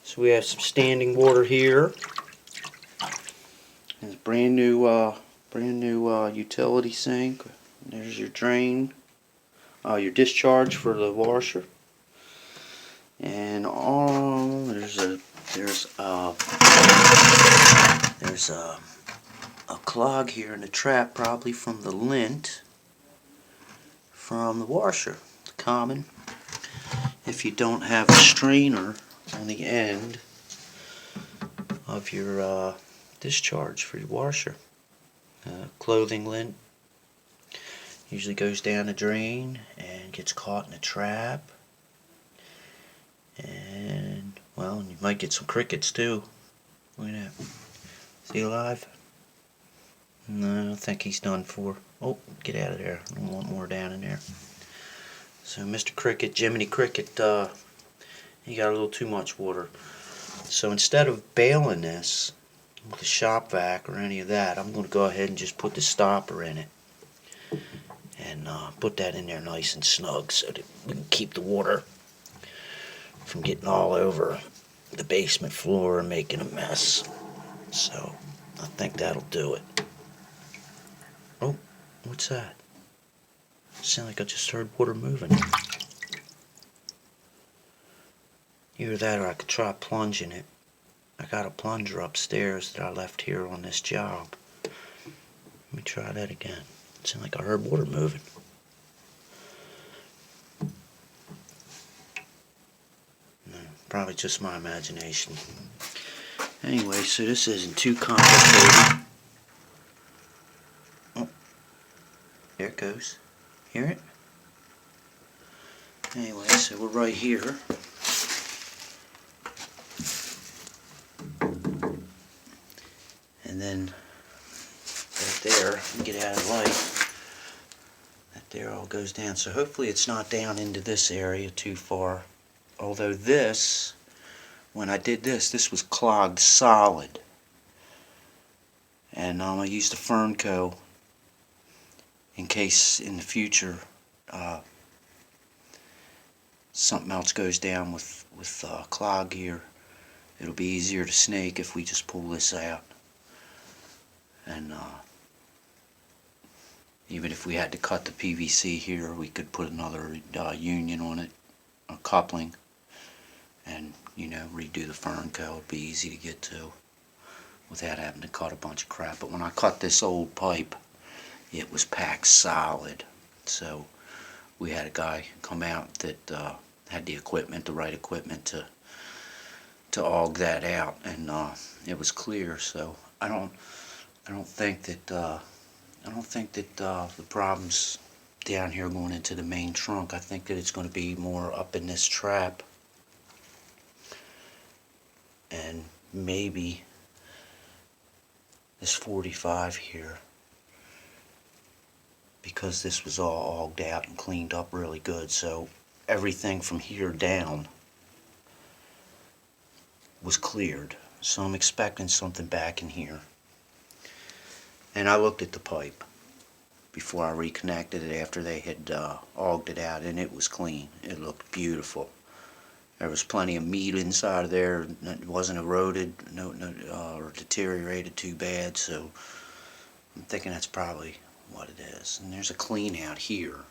So we have some standing water here. It's brand new utility sink. There's your drain, your discharge for the washer, and there's a clog here in the trap, probably from the lint from the washer. It's common if you don't have a strainer on the end of your discharge for your washer. Clothing lint usually goes down the drain and gets caught in a trap, and well, you might get some crickets too. Look at that. Is he alive? No, I think he's done for. Oh, get out of there. I don't want more down in there. So Mr. Cricket, Jiminy Cricket, he got a little too much water. So instead of bailing this with a shop vac or any of that, I'm going to go ahead and just put the stopper in it. And put that in there nice and snug so that we can keep the water from getting all over the basement floor and making a mess. So I think that'll do it. Oh, what's that? Sound like I just heard water moving. Either that or I could try plunging it. I got a plunger upstairs that I left here on this job. Let me try that again. Sound like I heard water moving. No, probably just my imagination. Anyway, so this isn't too complicated. Oh, there it goes. Hear it? Anyway, so we're right here. And then right there, get out of the light, that there all goes down. So hopefully it's not down into this area too far. Although this, when I did this was clogged solid. And I used a Fernco in case in the future something else goes down with clog here. It'll be easier to snake if we just pull this out. And even if we had to cut the PVC here, we could put another union on it, a coupling, and redo the Fernco. It'd be easy to get to without having to cut a bunch of crap. But when I cut this old pipe, it was packed solid. So we had a guy come out that had the equipment, the right equipment to aug that out, and it was clear. So I don't think that the problem's down here going into the main trunk. I think that it's going to be more up in this trap, and maybe this 45 here, because this was all auged out and cleaned up really good. So everything from here down was cleared. So I'm expecting something back in here. And I looked at the pipe before I reconnected it after they had auged it out, and it was clean. It looked beautiful. There was plenty of meat inside of there. It wasn't eroded or deteriorated too bad, so I'm thinking that's probably what it is. And there's a clean out here,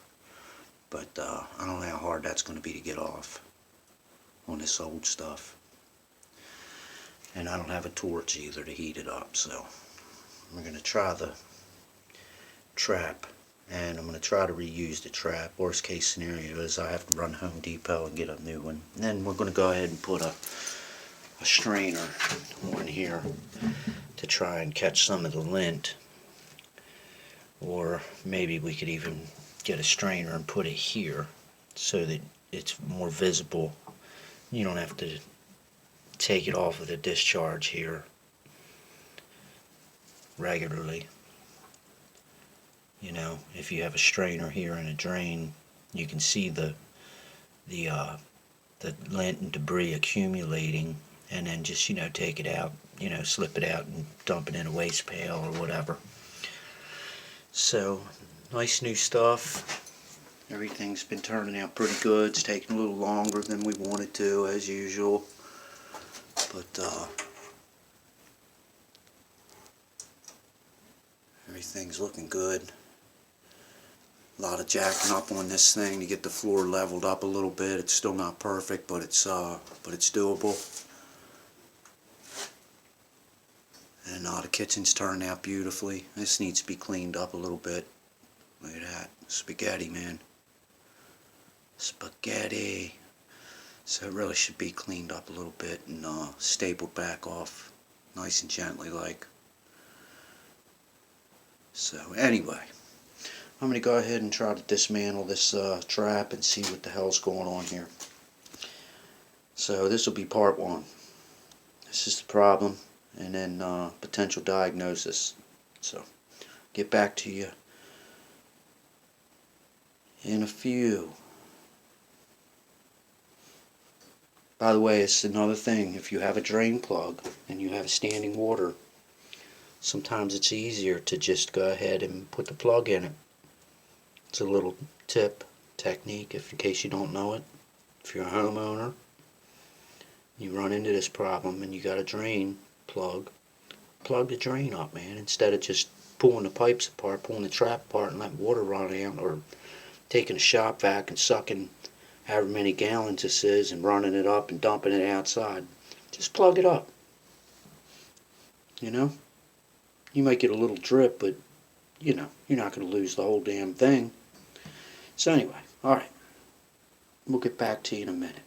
but I don't know how hard that's going to be to get off on this old stuff. And I don't have a torch either to heat it up, so we're going to try the trap, and I'm going to try to reuse the trap. Worst case scenario is I have to run Home Depot and get a new one. And then we're going to go ahead and put a strainer on here to try and catch some of the lint, or maybe we could even get a strainer and put it here so that it's more visible. You don't have to take it off of the discharge here regularly. If you have a strainer here and a drain, you can see the lint and debris accumulating, and then just take it out, slip it out and dump it in a waste pail or whatever. So nice new stuff. Everything's been turning out pretty good. It's taking a little longer than we wanted to, as usual. But everything's looking good. A lot of jacking up on this thing to get the floor leveled up a little bit. It's still not perfect, but it's doable. And the kitchen's turned out beautifully. This needs to be cleaned up a little bit. Look at that. Spaghetti, man. Spaghetti. So it really should be cleaned up a little bit and stapled back off nice and gently like. So anyway, I'm going to go ahead and try to dismantle this trap and see what the hell's going on here. So this will be part one. This is the problem, and then potential diagnosis. So get back to you in a few. By the way, it's another thing. If you have a drain plug and you have standing water, sometimes it's easier to just go ahead and put the plug in it. It's a little tip, technique, if in case you don't know it. If you're a homeowner, you run into this problem and you got a drain plug, plug the drain up, man, instead of just pulling the pipes apart, pulling the trap apart and letting water run out, or taking a shop vac and sucking however many gallons this is and running it up and dumping it outside. Just plug it up. You know? You might get a little drip, but you know, you're not going to lose the whole damn thing. So anyway, alright. We'll get back to you in a minute.